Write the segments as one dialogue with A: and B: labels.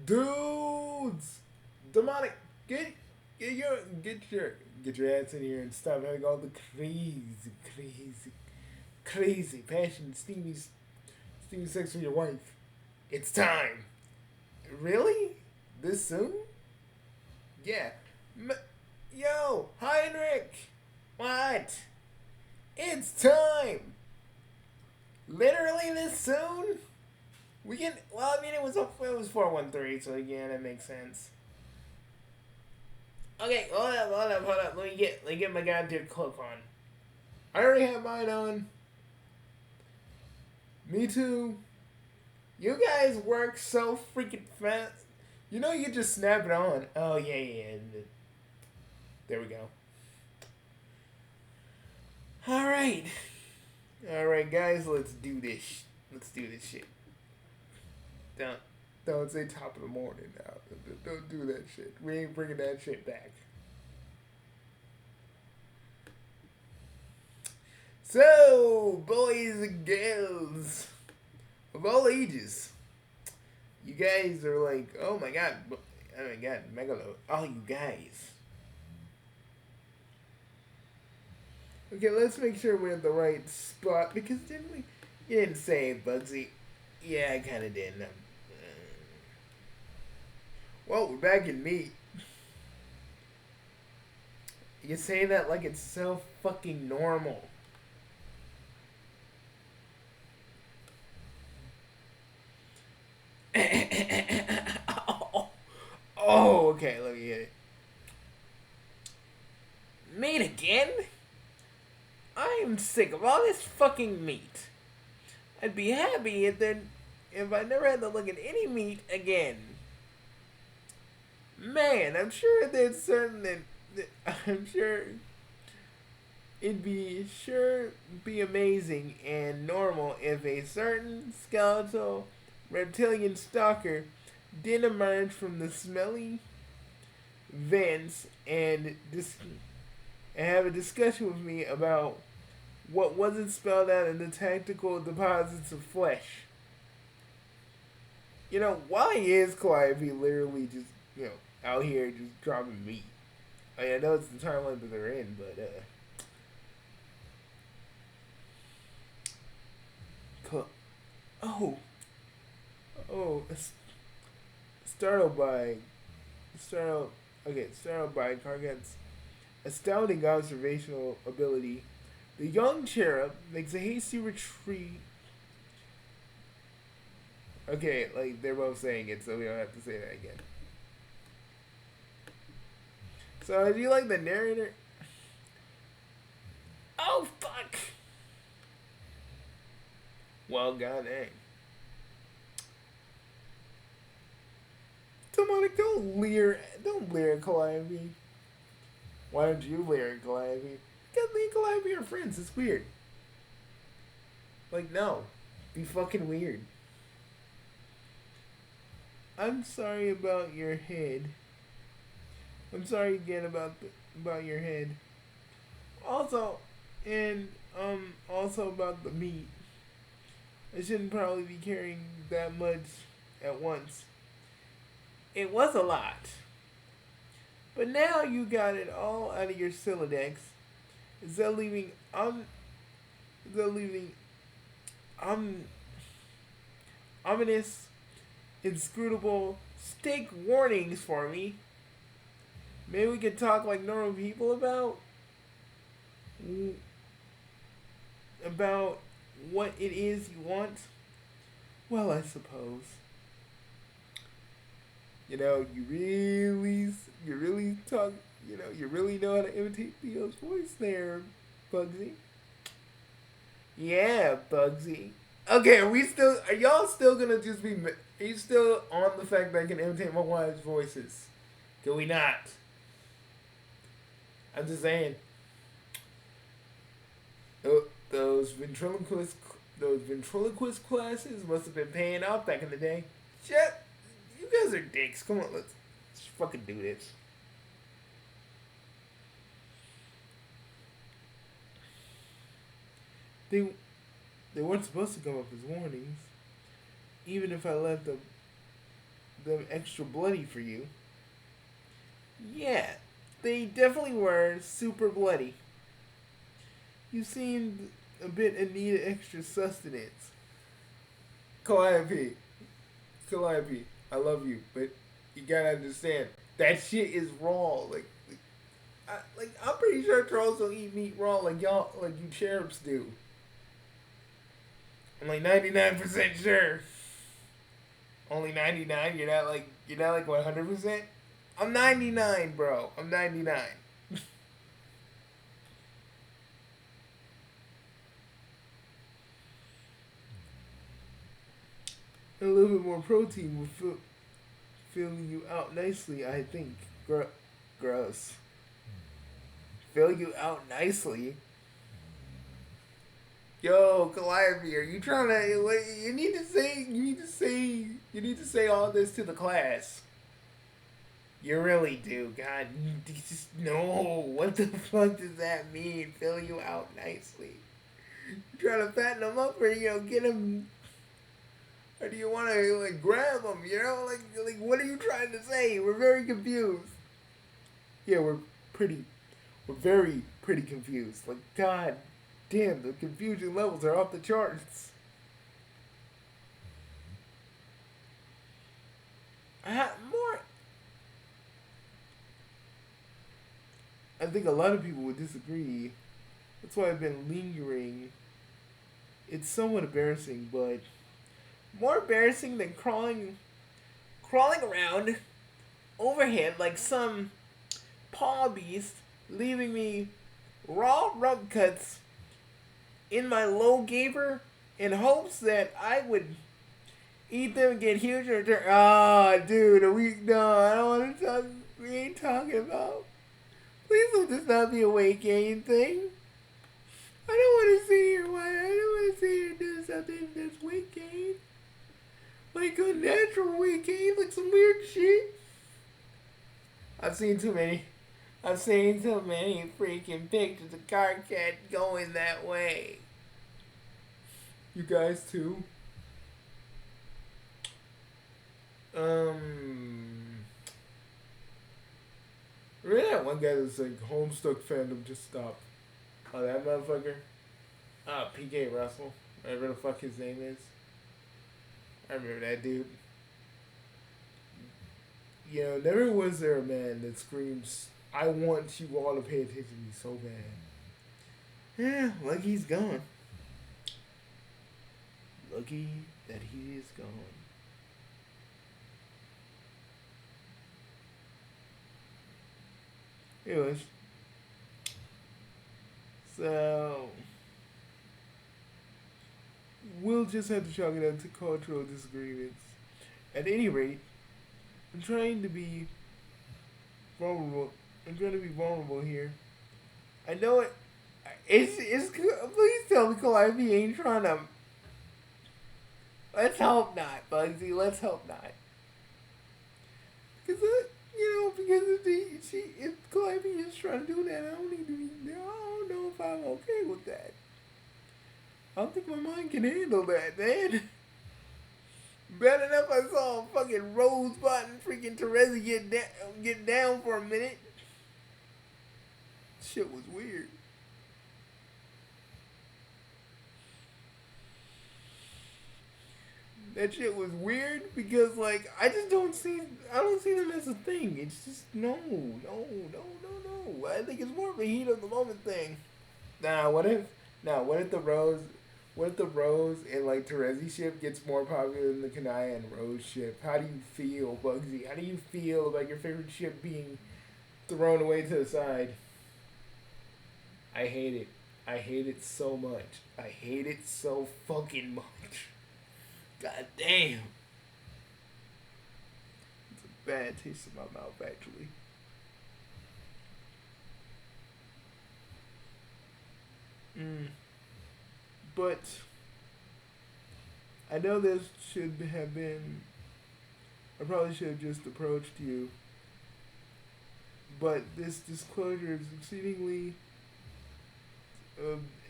A: Dudes, demonic, get your ass in here and stop having all the crazy, passionate, steamy sex with your wife. It's time. Really? This soon? Yeah. Yo, Heinrich. What? It's time. Literally this soon? We can. Well, I mean, it was 413, so yeah, that makes sense. Okay, hold up. Let me get my goddamn cloak on. I already have mine on. Me too. You guys work so freaking fast. You know you just snap it on. Oh yeah. There we go. All right, guys. Let's do this. Let's do this shit. Don't say top of the morning now. Don't do that shit. We ain't bringing that shit back. So, boys and girls of all ages, you guys are like, oh my god, Megalo, all you guys. Okay, let's make sure we're at the right spot, because didn't we? You didn't say Bugsy. Yeah, I kind of did. Well, we're back in meat. You say that like it's so fucking normal. Oh, okay, let me get it. Meat again? I am sick of all this fucking meat. I'd be happy if I never had to look at any meat again. Man, I'm sure there's certain I'm sure it'd be amazing and normal if a certain skeletal reptilian stalker did emerge from the smelly vents and have a discussion with me about what wasn't spelled out in the tactical deposits of flesh. You know, why is Calliope literally just, out here just dropping meat? I know it's the timeline that they're in, but oh, startled by Kargat's astounding observational ability, the young cherub makes a hasty retreat. Okay, like they're both saying it, so we don't have to say that again. So, do you like the narrator? Oh, fuck! Well, god dang. Demonic, don't leer at Calliope. Why don't you leer at Calliope? Because me and Calliope are friends, it's weird. Like, no. Be fucking weird. I'm sorry about your head. I'm sorry again about your head. Also, and also about the meat. I shouldn't probably be carrying that much at once. It was a lot. But now you got it all out of your Sylladex. Is that leaving ominous, inscrutable stake warnings for me? Maybe we could talk like normal people about what it is you want. Well, I suppose. You really talk. You really know how to imitate Theo's voice there, Bugsy. Yeah, Bugsy. Okay, are y'all still gonna just be? Are you still on the fact that I can imitate my wife's voices? Can we not? I'm just saying. Those ventriloquist classes must have been paying off back in the day. Shit, you guys are dicks. Come on, let's fucking do this. They weren't supposed to come up as warnings. Even if I let the them extra bloody for you. Yeah, they definitely were super bloody. You seemed a bit in need of extra sustenance. Calliope, Calliope, I love you, but you gotta understand that shit is raw. I'm pretty sure trolls don't eat meat raw like y'all, like you cherubs do. I'm like 99% sure. Only 99. You're not like 100%. I'm 99, bro. I'm 99. A little bit more protein will fill you out nicely, I think. Gross. Fill you out nicely. Yo, Calliope, are you trying to? You need to say all this to the class. You really do. God, you just no. What the fuck does that mean? Fill you out nicely. You trying to fatten them up, or get them, or do you want to like grab them? Like what are you trying to say? We're very confused. Yeah, we're very pretty confused. Like God damn, the confusion levels are off the charts. More. I think a lot of people would disagree. That's why I've been lingering. It's somewhat embarrassing, but more embarrassing than crawling around overhead like some paw beast, leaving me raw rub cuts in my low gaper in hopes that I would eat them and get huge in return. Ah, dude, I don't want to talk. We ain't talking about. Please let this not be a weight gain thing. I don't want to see her. I don't want to see her do something that's weight gain. Like unnatural weight gain, like some weird shit. I've seen too many freaking pictures of car cat going that way. You guys too? Remember that one guy that's like Homestuck fandom just stopped? Oh, that motherfucker? PK Russell. Whatever the fuck his name is. I remember that dude. Never was there a man that screams, I want you all to pay attention to me so bad. Yeah, lucky he's gone. Lucky that he is gone. Anyways. So we'll just have to chalk it up to cultural disagreements. At any rate, I'm trying to be vulnerable. Here. I know it. It's. Please tell me Calliope ain't trying to. Let's hope not, Bugsy. Let's hope not. Because if Calliope is trying to do that, I don't know if I'm okay with that. I don't think my mind can handle that, man. Bad enough I saw a fucking Rosebud and freaking Terezi get down for a minute. Shit was weird. That shit was weird because like I don't see them as a thing. It's just no. I think it's more of a heat of the moment thing. What if the Rose and like Terezi ship gets more popular than the Kanaya and Rose ship? How do you feel, Bugsy? How do you feel about your favorite ship being thrown away to the side? I hate it. I hate it so much. I hate it so fucking much. God damn. It's a bad taste in my mouth, actually. But I know this should have been. I probably should have just approached you. But this disclosure is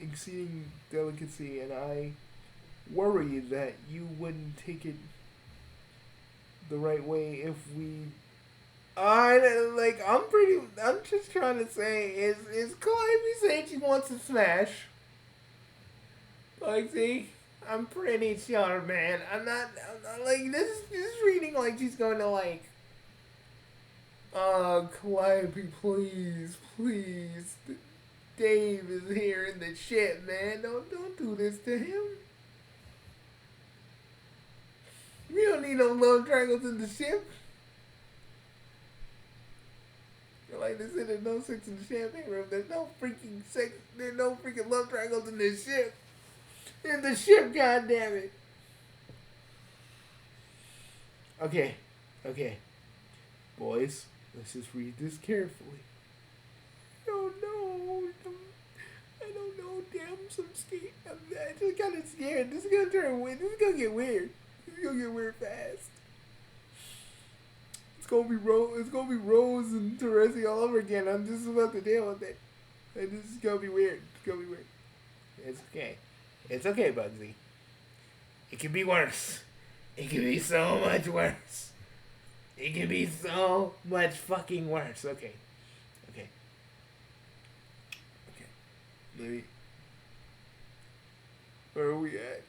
A: exceeding delicacy, and I worry that you wouldn't take it the right way if we. I'm just trying to say, is Calliope saying she wants to smash? Like, see, I'm pretty sure, man. I'm not like, this is reading like she's going to, like, Calliope, please, please. Dave is here in the shit, man. Don't do this to him. We don't need no love triangles in the ship. Like they said, there's no sex in the champagne room. There's no freaking sex. There's no freaking love triangles in this ship. In the ship, goddammit. Okay, boys, let's just read this carefully. Oh no, I don't know. Damn, I'm so scared. I just kind of scared. This is gonna turn weird. This is gonna get weird. This is gonna get weird fast. It's gonna be Rose and Teresi all over again. I'm just about to deal with it. And this is gonna be weird. It's gonna be weird. It's okay. It's okay, Bugsy. It can be worse. It can be so much worse. It can be so much fucking worse. Okay. Let me. Where are we at?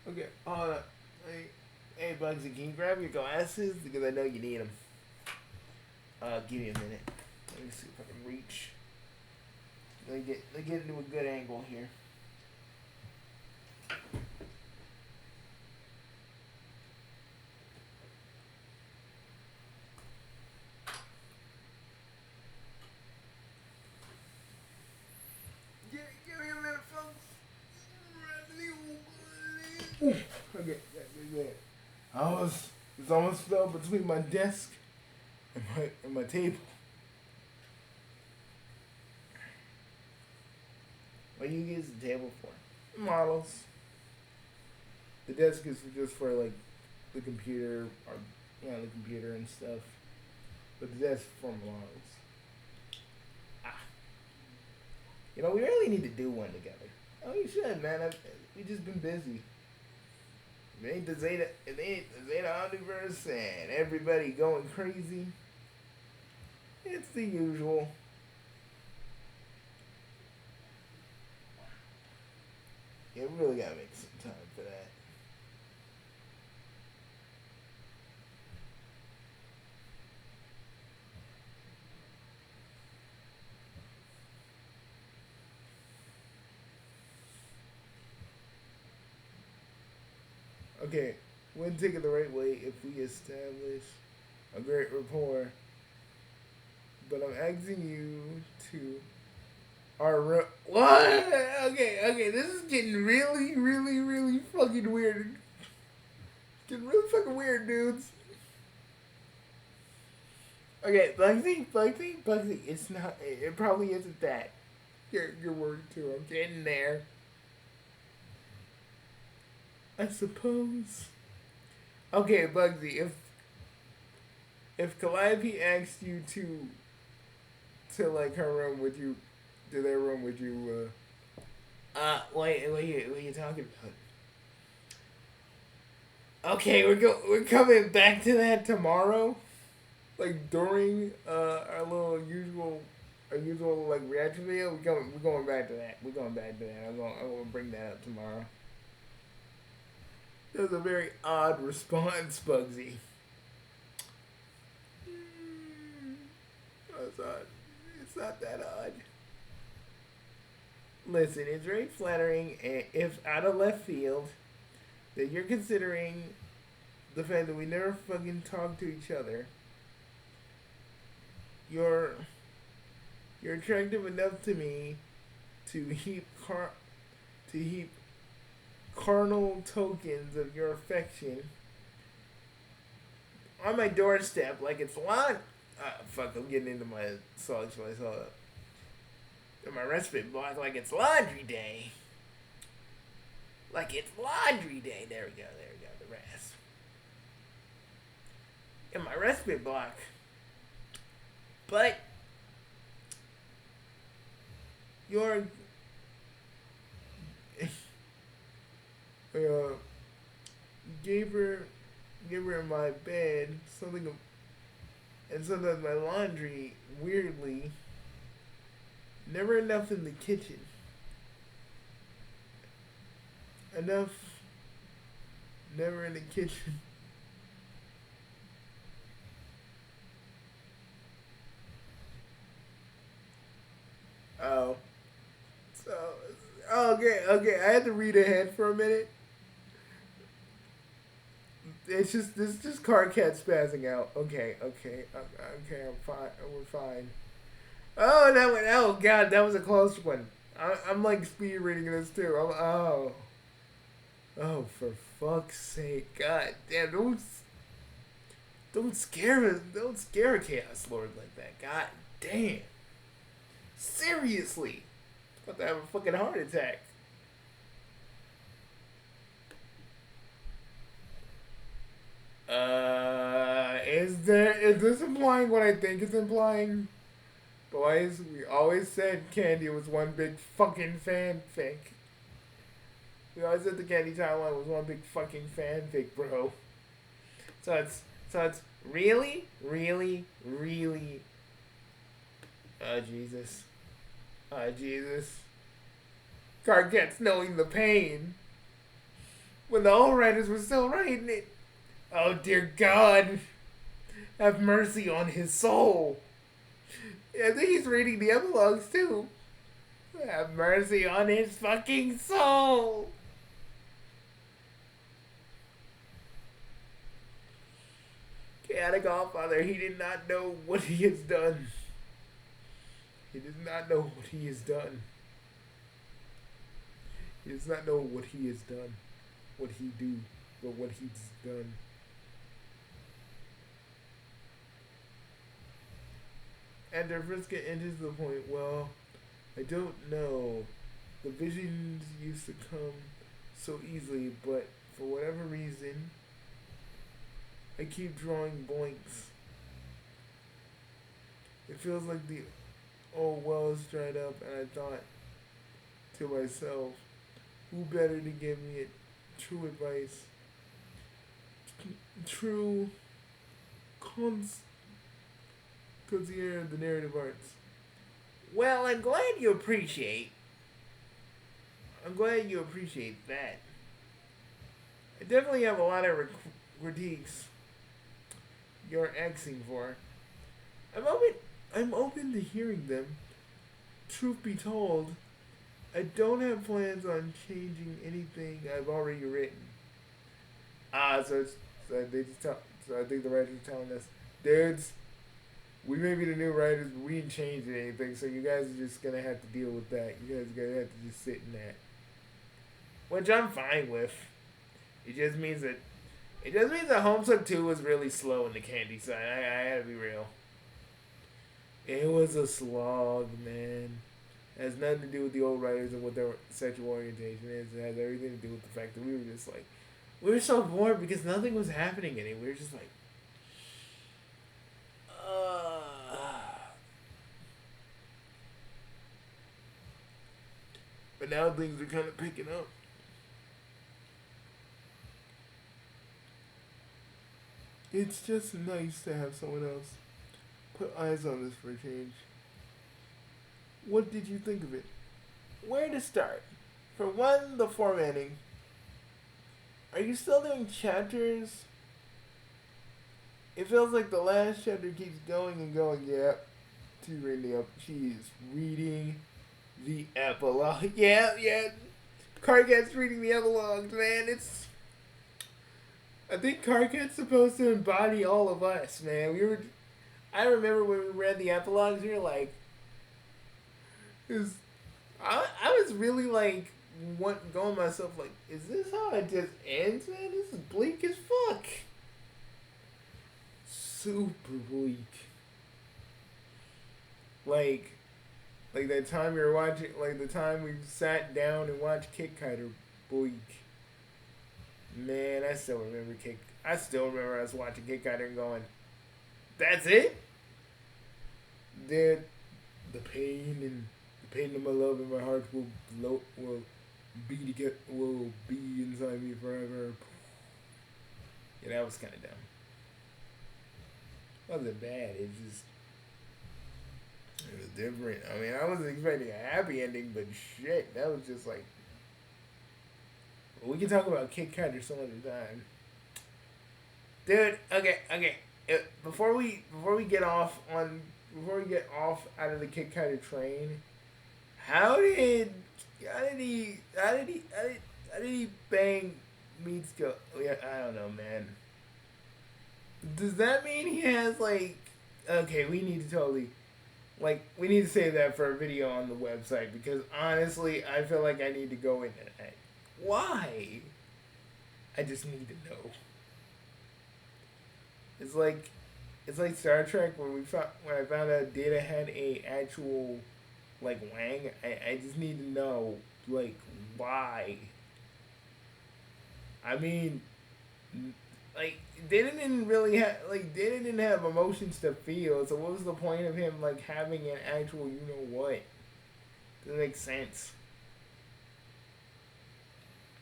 A: Okay. Hey, Bugsy, can you grab your glasses? Because I know you need them. Give me a minute. Let me see if I can reach. Let me get into a good angle here. Give me a minute, folks. Okay, good. It's almost fell between my desk and my table. What do you use the table for? Models. The desk is just for like the computer or the computer and stuff. But the desk for models. We really need to do one together. Oh, you should, man. We just been busy. It ain't the Zeta Omniverse and everybody going crazy. It's the usual. Yeah, we really gotta make some time for that. Okay, when taken the right way, if we establish a great rapport, but I'm asking you to what? Okay, this is getting really, really, really fucking weird. It's getting really fucking weird, dudes. Okay, Bugsy, it's not, it probably isn't that. You're worried too, I'm getting there. I suppose. Okay, Bugsy, if Calliope asked you to like her room, would you, to their room, would you, wait, what are you talking about? Okay, we're coming back to that tomorrow, like during our usual like reaction video. We're going back to that. I'm gonna bring that up tomorrow. That was a very odd response, Bugsy. That's odd. It's not that odd. Listen, it's very flattering, and if out of left field, that you're considering the fact that we never fucking talk to each other. You're attractive enough to me to heap carnal tokens of your affection on my doorstep like it's fuck, I'm getting into my song choice. Hold up. In my respite block like it's laundry day. Like it's laundry day. There we go, the rest. In my respite block. But gave her in my bed something, and sometimes my laundry, weirdly, never enough in the kitchen. Enough, never in the kitchen. Oh. So, okay, I had to read ahead for a minute. It's just Carcat spazzing out. Okay, I'm fine. We're fine. Oh, oh god, that was a close one. I'm like speed reading this too. Oh, for fuck's sake, god damn, don't scare a Chaos Lord like that. God damn, seriously, about to have a fucking heart attack. Is this implying what I think it's implying? Boys, we always said Candy was one big fucking fanfic. We always said the Candy timeline was one big fucking fanfic, bro. So it's really. Oh Jesus. Oh Jesus. Carget's knowing the pain. When the old writers were still writing it. Oh dear God. Have mercy on his soul. I think he's reading the epilogues too. Have mercy on his fucking soul. Chaotic Godfather, he did not know what he has done. He does not know what he has done. He does not know what he has done. What he do, but what he's done. And their Vriska enters the point, well, I don't know. The visions used to come so easily, but for whatever reason, I keep drawing blanks. It feels like the old well is dried up, and I thought to myself, who better to give me true advice? True consigliere of the narrative arts. Well, I'm glad you appreciate that. I definitely have a lot of critiques you're asking for. I'm open to hearing them. Truth be told, I don't have plans on changing anything I've already written. So I think the writers are telling us, dudes, we may be the new writers, but we ain't changing anything, so you guys are just gonna have to deal with that. You guys are gonna have to just sit in that. Which I'm fine with. It just means that Homestuck 2 was really slow in the Candy side. I gotta be real. It was a slog, man. It has nothing to do with the old writers and what their sexual orientation is. It has everything to do with the fact that we were just like, we were so bored because nothing was happening anymore. We were just like, But now things are kind of picking up. It's just nice to have someone else put eyes on this for a change. What did you think of it? Where to start? For one, the formatting. Are you still doing chapters? It feels like the last chapter keeps going and going. Yeah, she's reading the epilogue. Yeah. Carcat's reading the epilogue, man. I think Carcat's supposed to embody all of us, man. I remember when we read the epilogues, we were like, I was really like, going myself like, is this how it just ends, man? This is bleak as fuck. Super bleak. Like that time we were watching, like the time we sat down and watched Kit Kiter, bleak. Man, I still remember us watching Kit Kiter and going, that's it? Dude, the pain of my love and my heart will be inside me forever. Yeah, that was kind of dumb. It wasn't bad. It was different. I mean, I wasn't expecting a happy ending, but shit, that was just like. We can talk about Kit Kat some other time, dude. Okay. Before we get off out of the Kit Kat train, how did he bang Meats go? Yeah, I don't know, man. Does that mean he has like? Okay, we need to totally. Like, we need to save that for a video on the website because honestly, I feel like I need to go into that. Why? I just need to know. It's like Star Trek when I found out Data had a actual like wang. I just need to know like why. I mean, like Data didn't have emotions to feel. So what was the point of him like having an actual you know what? Doesn't make sense.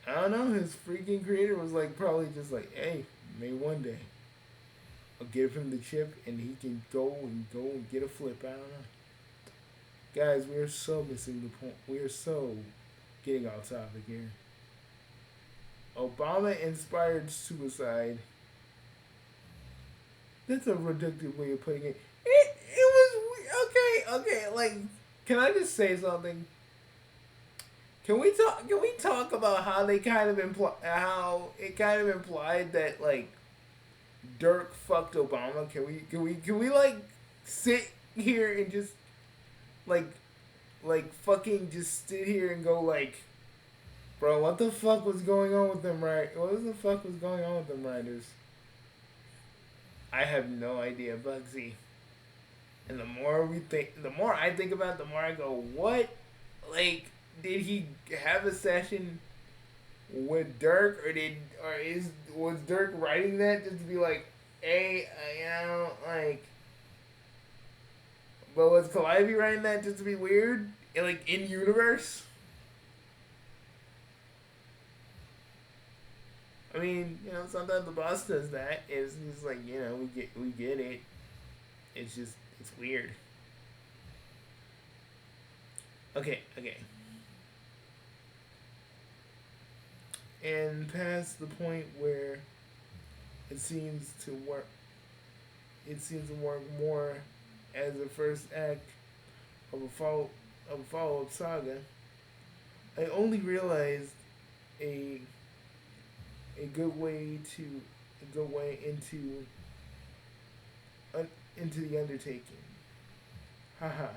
A: I don't know. His freaking creator was like probably just like, hey, maybe one day I'll give him the chip and he can go and get a flip. I don't know. Guys, we are so missing the point. We are so getting off topic here. Obama inspired suicide. That's a reductive way of putting it. It was okay. Like, can I just say something? Can we talk about how they kind of how it kind of implied that like Dirk fucked Obama? Can we like sit here and just like fucking just sit here and go like, bro, what the fuck was going on with them What the fuck was going on with them writers? I have no idea, Bugsy. And the more I think about it, the more I go, what? Like, did he have a session with Dirk, was Dirk writing that just to be like, hey, like, but was Calliope writing that just to be weird, and like in universe? I mean, sometimes the boss does that. It's just like, we get it. It's just, it's weird. Okay. And past the point where it seems to work more as the first act of a follow-up saga. I only realized a good way into the undertaking. Haha.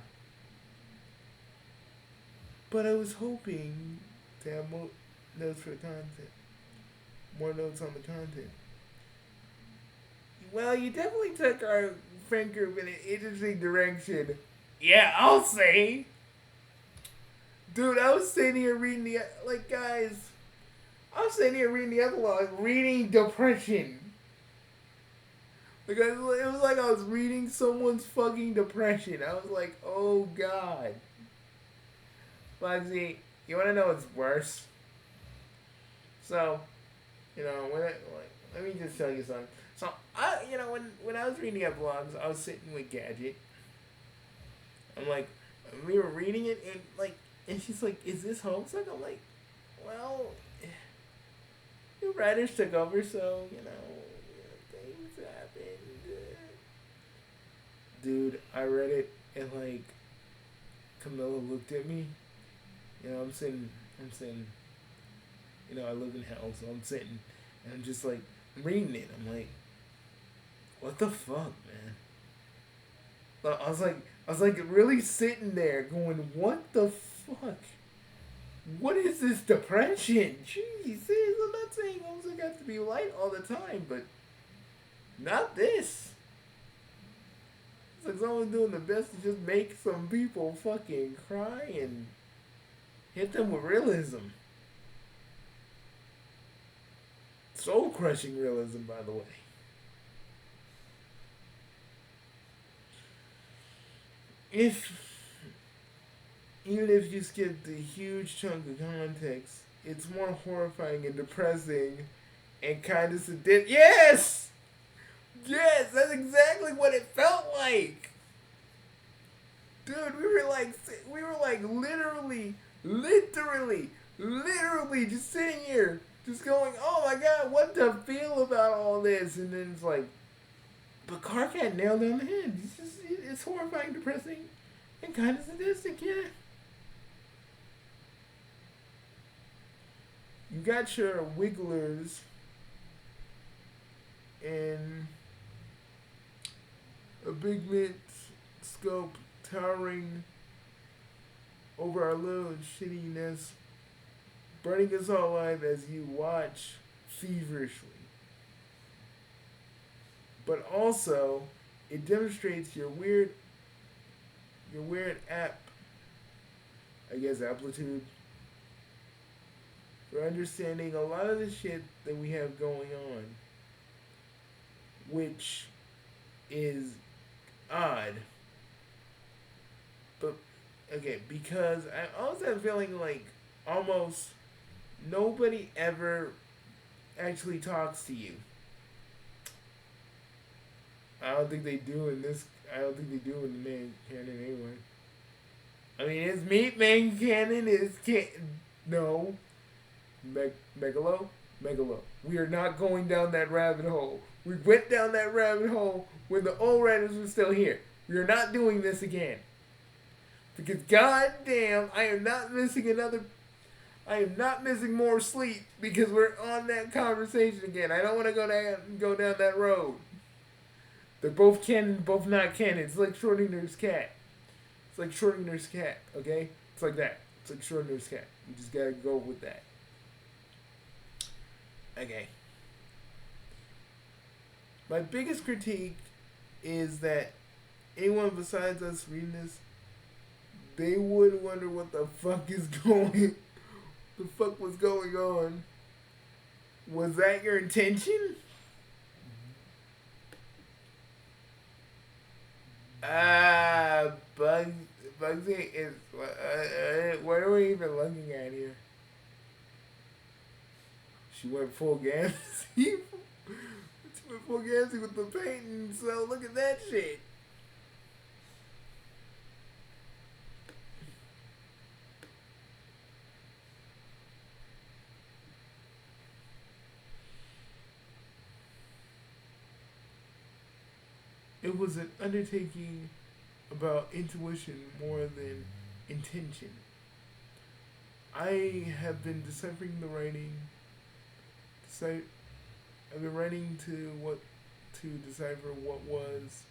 A: But I was hoping to have more notes for the content. More notes on the content. Well, you definitely took our friend group in an interesting direction. Yeah, I'll say. Dude, I was sitting here reading the epilogue, reading depression. Because it was like I was reading someone's fucking depression. I was like, oh god. Bugsy, you want to know what's worse? So, let me just tell you something. So, when I was reading epilogues, I was sitting with Gadget. I'm like, we were reading it, and she's like, is this Homestuck? I'm like, well, the writers took over, so, things happened. Dude, I read it, and, Camilla looked at me. I'm sitting, I live in hell, so I'm sitting, and I'm just, I'm reading it. I'm like, what the fuck, man? I was really sitting there going, what the fuck? What is this depression? Jesus, I'm not saying Homestuck has to be light all the time, but not this. It's like someone's doing the best to just make some people fucking cry and hit them with realism. Soul-crushing realism, by the way. Even if you skip the huge chunk of context, it's more horrifying and depressing and kind of sadistic. Yes! Yes, that's exactly what it felt like. Dude, we were like literally just sitting here, just going, oh my god, what to feel about all this? And then it's like, but Carcat nailed on the head. It's horrifying, depressing, and kind of sadistic, yeah. You got your wigglers in a big mint scope towering over our little shittiness, burning us all alive as you watch feverishly. But also, it demonstrates your weird aptitude for understanding a lot of the shit that we have going on, which is odd. But okay, because I also have a feeling like almost nobody ever actually talks to you. I don't think they do in this. I don't think they do in the main canon anyway. I mean, it's main canon. No. Megalo. We are not going down that rabbit hole. We went down that rabbit hole when the old writers were still here. We are not doing this again. Because goddamn, I am not missing more sleep because we're on that conversation again. I don't want to go down that road. They're both canon, both not canon. It's like Schrodinger's cat. Okay? It's like that. It's like Schrodinger's cat. You just gotta go with that. Okay. My biggest critique is that anyone besides us reading this, they would wonder what the fuck was going on. Was that your intention? Bugsy is. What are we even looking at here? She went full Gansy. She went full Gansy with the painting, so look at that shit. It was an undertaking about intuition more than intention. I have been deciphering the writing. I've been writing to decipher what was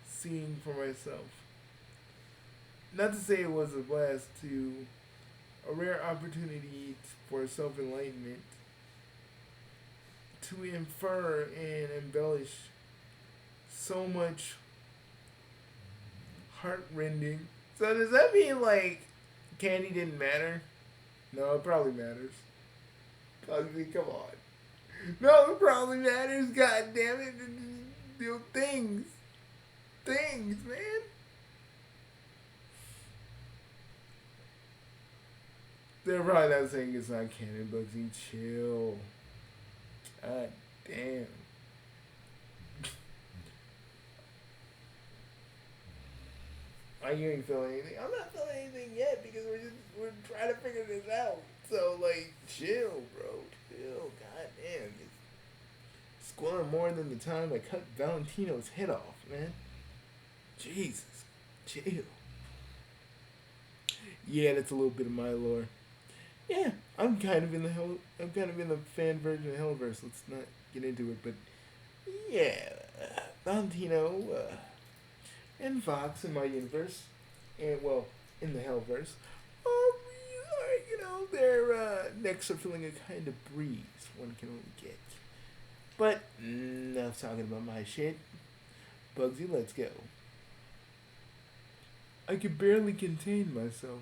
A: seen for myself. Not to say it was a blast, to a rare opportunity for self-enlightenment, to infer and embellish so much heart-rending. So does that mean like candy didn't matter? No, it probably matters. Bugsy, come on. No, it probably matters. God damn it! Things, man. They're probably not saying it's not canon, Bugsy. Chill. God damn. You ain't feeling anything. I'm not feeling anything yet because we're trying to figure this out. So like, chill, bro. Chill. God damn. It's squirring more than the time I cut Valentino's head off, man. Jesus. Chill. Yeah, that's a little bit of my lore. Yeah, I'm kind of in the fan version of Hellverse. Let's not get into it, but yeah, Valentino and Vox in my universe, and well, in the Hellverse, their necks are feeling a kind of breeze one can only get. But enough talking about my shit. Bugsy, let's go. I could barely contain myself.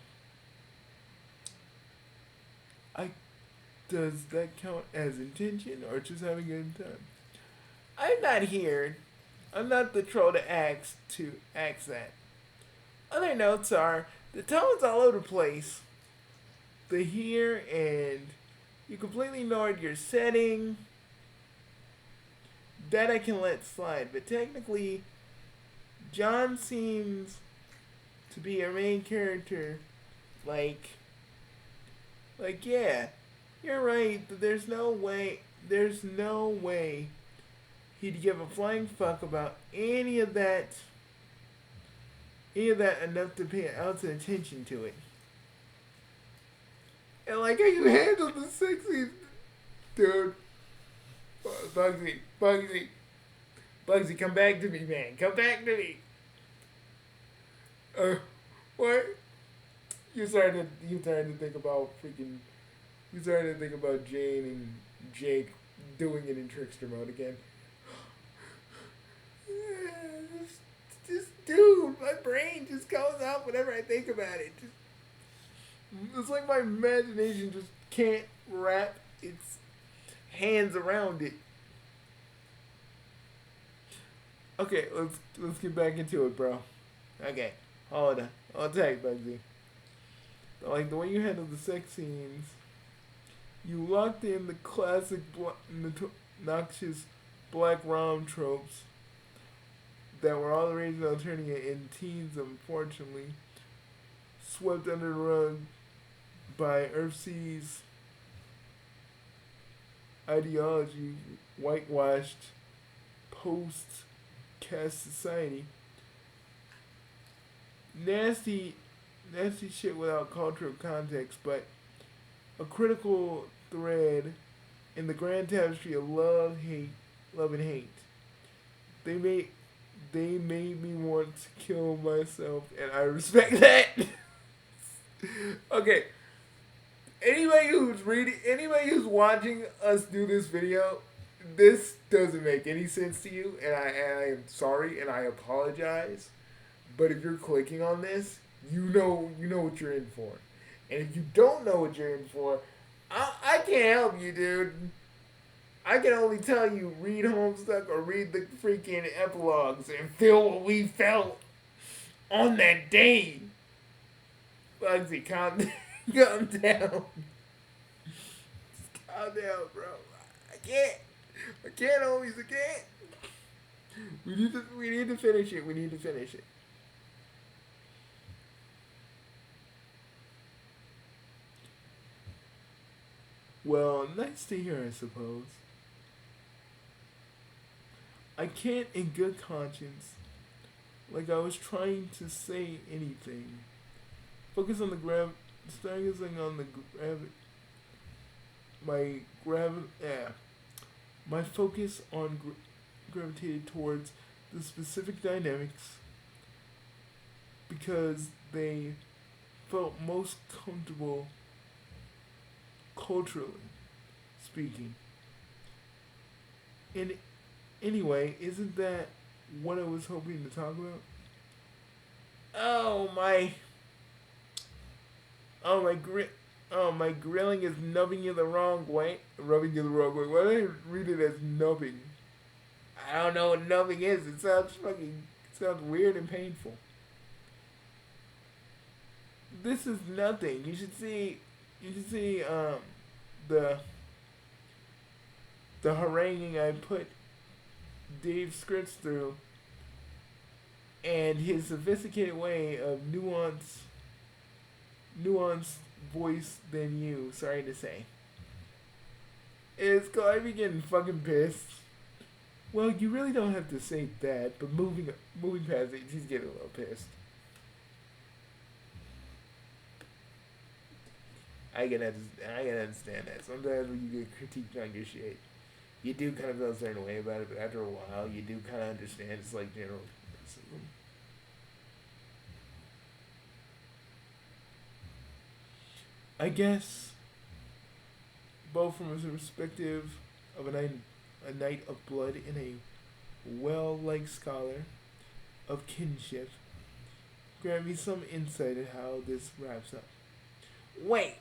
A: Does that count as intention or just having a good time? I'm not the troll to ask that. Other notes are the tone's all over the place. The here and you completely ignored your setting. that I can let slide. But technically, John seems to be our main character. Yeah, you're right. There's no way he'd give a flying fuck about any of that enough to pay ounce of attention to it. And like how you handled the sexy dude. Bugsy, come back to me, man. Come back to me. What? You started to think about Jane and Jake doing it in trickster mode again. Just dude, my brain just goes out whenever I think about it. It's like my imagination just can't wrap its hands around it. Okay, let's get back into it, bro. Okay, hold on. I'll take Bugsy. Like the way you handle the sex scenes, you locked in the classic noxious black rom tropes that were all the rage on turning it in teens, unfortunately, swept under the rug by Earthsea's ideology, whitewashed post-caste society. Nasty shit without cultural context, but a critical thread in the grand tapestry of love and hate. They made me want to kill myself, and I respect that. Okay. Anybody who's watching us do this video, this doesn't make any sense to you, and I am sorry, and I apologize. But if you're clicking on this, you know what you're in for. And if you don't know what you're in for, I can't help you, dude. I can only tell you, read Homestuck or read the freaking epilogues and feel what we felt on that day. Bugsy, calm down. Calm down. Just calm down, bro. I can't, homies, I can't. We need to finish it. Well, nice to hear, I suppose. I can't in good conscience, like I was trying to say anything. Focus on the my focus on gravitated towards the specific dynamics because they felt most comfortable culturally speaking. And anyway, isn't that what I was hoping to talk about? My grilling is nubbing you the wrong way. Rubbing you the wrong way. Why did I read it as nubbing? I don't know what nubbing is. It sounds weird and painful. This is nothing. You should see the haranguing I put Dave Scripts through and his sophisticated way of nuanced voice than you, sorry to say. It's got me getting fucking pissed. Well, you really don't have to say that, but moving past it, he's getting a little pissed. I can understand that. Sometimes when you get critiqued on your shit, you do kind of feel a certain way about it, but after a while, you do kind of understand. It's like general criticism. I guess, both from a perspective of a knight of blood and a well-liked scholar of kinship, grant me some insight at how this wraps up. Wait,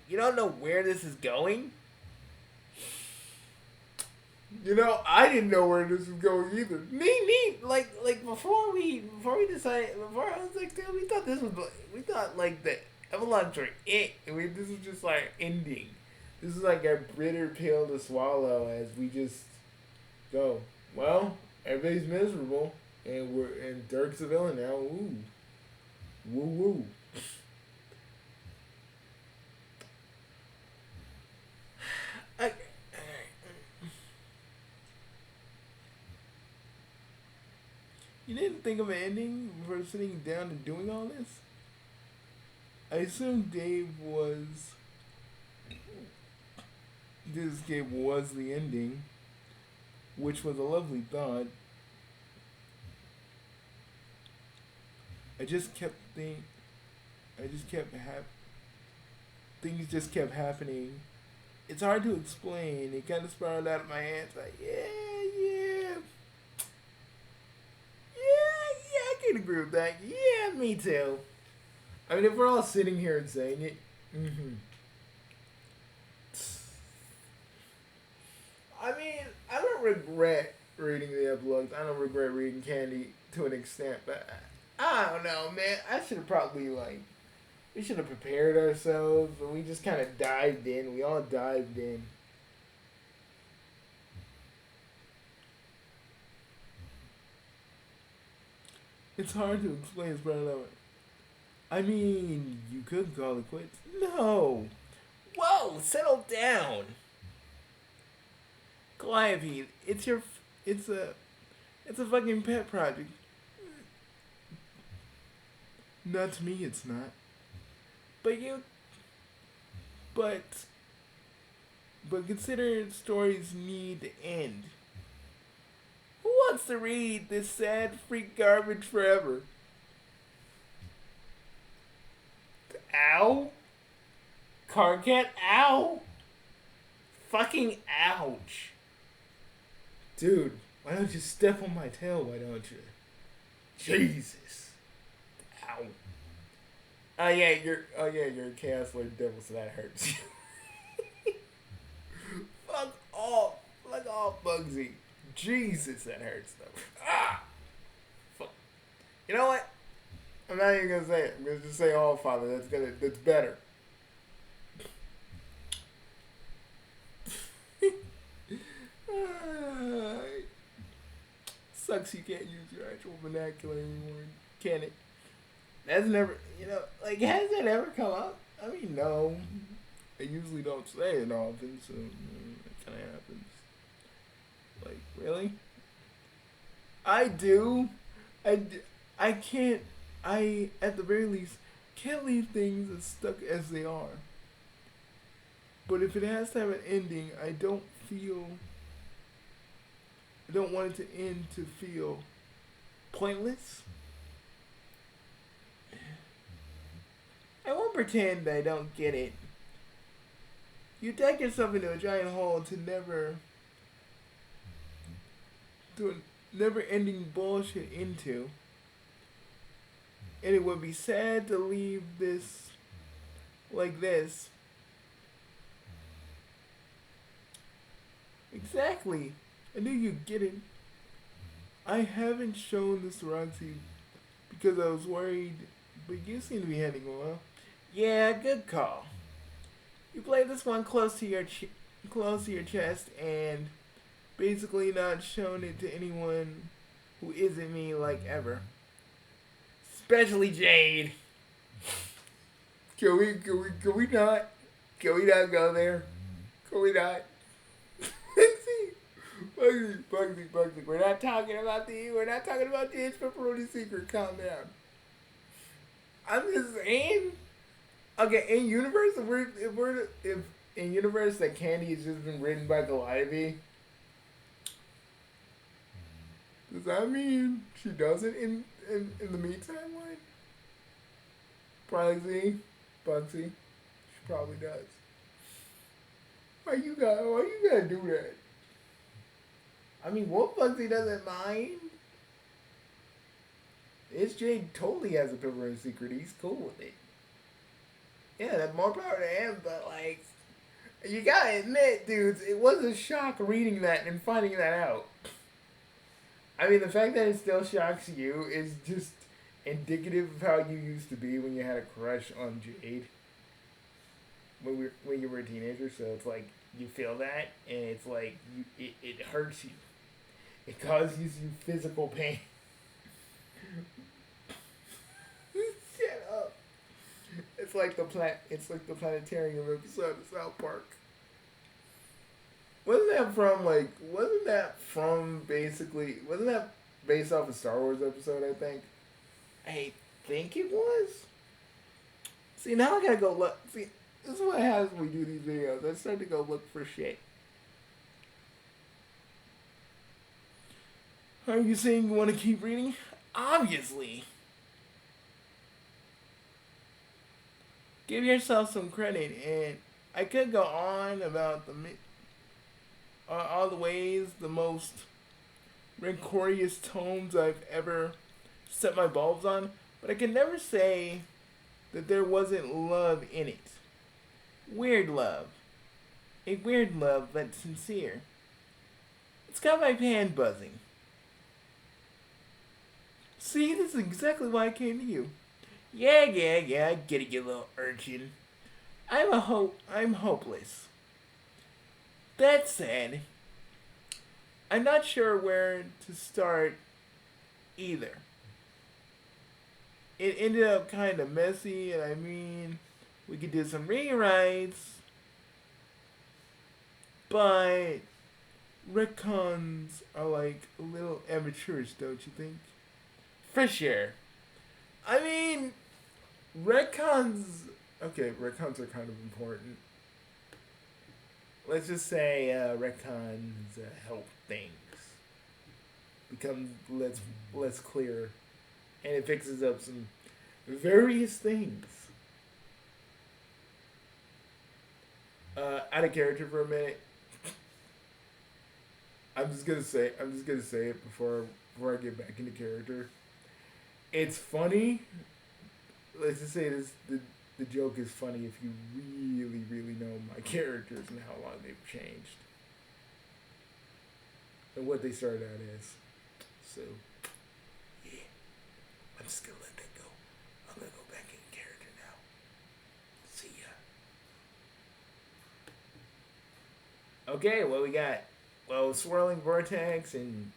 A: you don't know where this is going? You know, I didn't know where this was going either. Me. Like before I was like, dude, we thought the epilogues were it. This was just like ending. This is like a bitter pill to swallow as we just go. Well, everybody's miserable, and Dirk's a villain now. Ooh, woo woo. I, you didn't think of an ending for sitting down and doing all this? I assume this game was the ending, which was a lovely thought. I just kept think, I just kept things just kept happening. It's hard to explain. It kind of spiraled out of my hands. Like, yeah, I can agree with that. Yeah, me too. I mean, if we're all sitting here and saying it, I mean, I don't regret reading the epilogues. I don't regret reading Candy to an extent, but I don't know, man. I should have probably we should have prepared ourselves, but we just kind of dived in. We all dived in. It's hard to explain, but I mean, you could call it quits. No. Whoa, settle down. Calliope, it's a fucking pet project. Not to me, it's not. But but consider stories need to end. Who wants to read this sad freak garbage forever? Ow. Car cat, ow. Fucking ouch. Dude, why don't you step on my tail, why don't you? Jesus. Ow. You're a Chaos Lord Devil, so that hurts you. Fuck off. Fuck off, Bugsy. Jesus, that hurts though. Ah! Fuck. You know what? I'm not even gonna say it. I'm gonna just say All Father. That's better. Sucks you can't use your actual vernacular anymore, can it? That's never, has that ever come up? I mean, no. I usually don't say it often, so it kind of happens. Like, really? I do. I can't, at the very least, can't leave things as stuck as they are. But if it has to have an ending, I don't want it to end to feel pointless. I won't pretend I don't get it. You dug yourself into a giant hole to never-ending bullshit into, and it would be sad to leave this like this. Exactly. I knew you'd get it. I haven't shown this to Raunchy because I was worried, but you seem to be handling well. Yeah, good call. You played this one close to your chest and basically not shown it to anyone who isn't me like ever. Especially Jade. Can we not go there? Can we not? Bugsy. We're not talking about the It's Pepperoni Secret. Calm down. I'm just saying. Okay, in universe, if in universe that Candy has just been written by Calliope, does that mean she doesn't in the me timeline? Bugsy, she probably does. Why you gotta do that? I mean, what Bugsy doesn't mind? It's Jade totally has a pepperoni secret. He's cool with it. Yeah, that's more power to him, but you gotta admit, dudes, it was a shock reading that and finding that out. I mean, the fact that it still shocks you is just indicative of how you used to be when you had a crush on Jade. When you were a teenager, so it's like you feel that, and it's like it hurts you. It causes you physical pain. Shut up. It's like the planetarium episode of South Park. Wasn't that based off a Star Wars episode, I think? I think it was. See, now I gotta go look. See, this is what happens when we do these videos. I start to go look for shit. Are you saying you want to keep reading? Obviously. Give yourself some credit, and I could go on about all the ways the most rancorous tones I've ever set my bulbs on, but I can never say that there wasn't love in it. Weird love. A weird love, but sincere. It's got my pan buzzing. See, this is exactly why I came to you. Yeah, I get it, you little urchin. I'm hopeless. That said, I'm not sure where to start either. It ended up kind of messy, and I mean, we could do some rewrites, but retcons are like a little amateurish, don't you think? For sure. I mean, retcons are kind of important. Let's just say retcons help things become less clear, and it fixes up some various things. Out of character for a minute. I'm just gonna say it before I get back into character. It's funny. Let's just say this: the joke is funny if you really know my characters and how long they've changed and what they started out as. So, yeah, I'm just gonna let that go. I'm gonna go back in character now. See ya. Okay, what we got? Well, swirling vortex and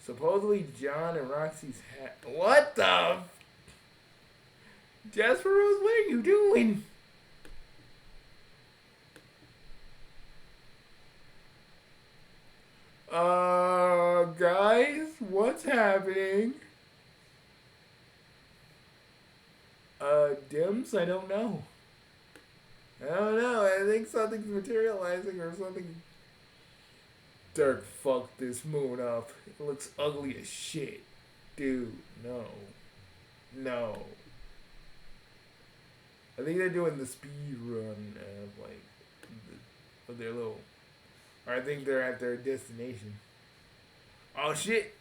A: supposedly John and Roxy's hat. What the? Jasper Rose, what are you doing? Guys, what's happening? Dims, I don't know. I think something's materializing or something. Dark fucked this moon up. It looks ugly as shit. Dude, no. I think they're doing the speed run of their little, or I think they're at their destination. Oh shit!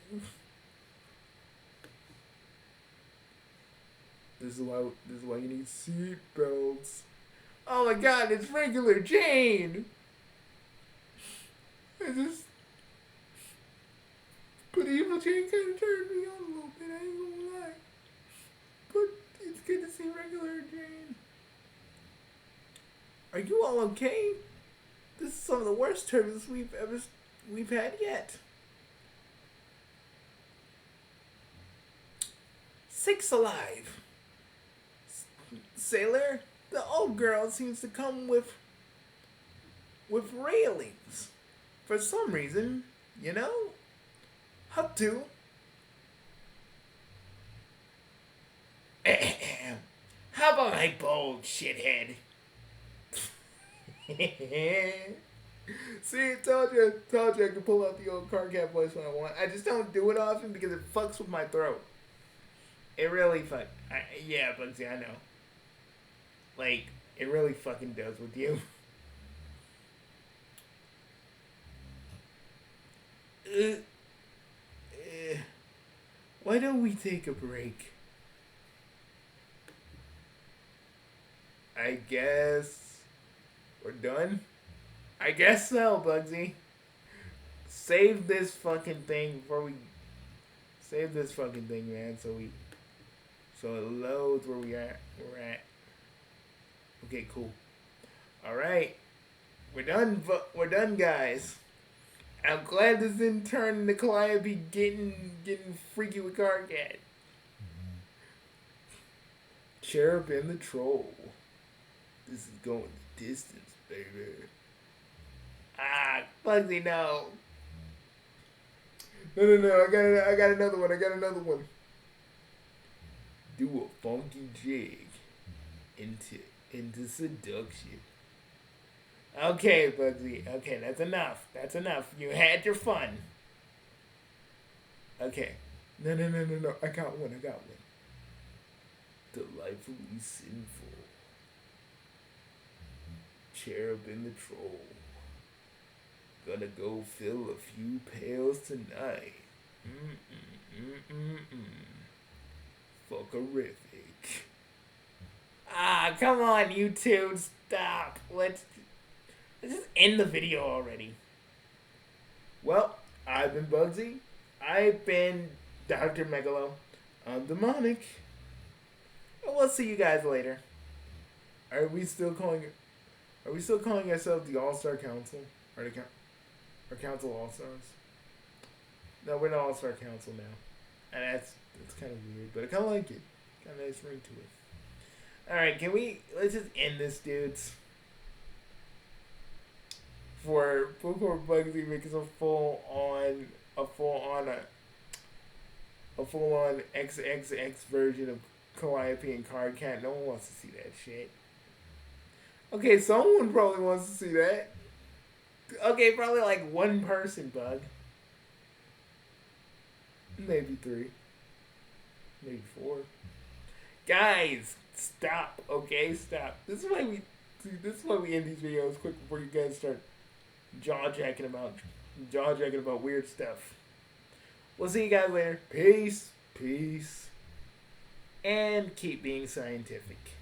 A: This is why you need seat belts. Oh my god, it's regular Jane. But Evil Jane kind of turned me on a little bit. I ain't gonna lie. But it's good to see regular Jane. Are you all okay? This is some of the worst turbulence we've had yet. 6 alive. Sailor, the old girl seems to come with railings. For some reason, you know? Up to. How about I bold, shithead? See, told you I could pull out the old car cat voice when I want. I just don't do it often because it fucks with my throat. It really yeah, Bugsy, I know. Like, it really fucking does with you. Why don't we take a break? I guess we're done. I guess so, Bugsy. Save this fucking thing, man, so it loads where we're at. Okay, cool. Alright. We're done, guys. I'm glad this didn't turn into Calliope getting freaky with Gargat. Cherub and the Troll. This is going the distance, baby. Ah, Bugsy, no. No. I got another one. Do a funky jig into seduction. Okay, Bugsy. Okay, that's enough. You had your fun. Okay. No. I got one. Delightfully sinful. Cherub and the Troll. Gonna go fill a few pails tonight. Fuckerific. Ah, come on, YouTube. Stop. Let's just end the video already. Well, I've been Bugsy. I've been Dr. Megalo. I'm demonic. And we'll see you guys later. Are we still calling ourselves the All-Star Council? Or Council All-Stars? No, we're the All-Star Council now. And that's kind of weird, but I kind of like it. Got a nice ring to it. Alright, let's just end this, dudes. Before Bugsy makes a full on XXX version of Calliope and Cardcat. No one wants to see that shit. Okay, someone probably wants to see that. Okay, probably like one person, Bug. Maybe 3. Maybe 4. Guys, stop. Okay, stop. This is why we end these videos quick before you guys start jaw jacking about weird stuff. We'll see you guys later. Peace. And keep being scientific.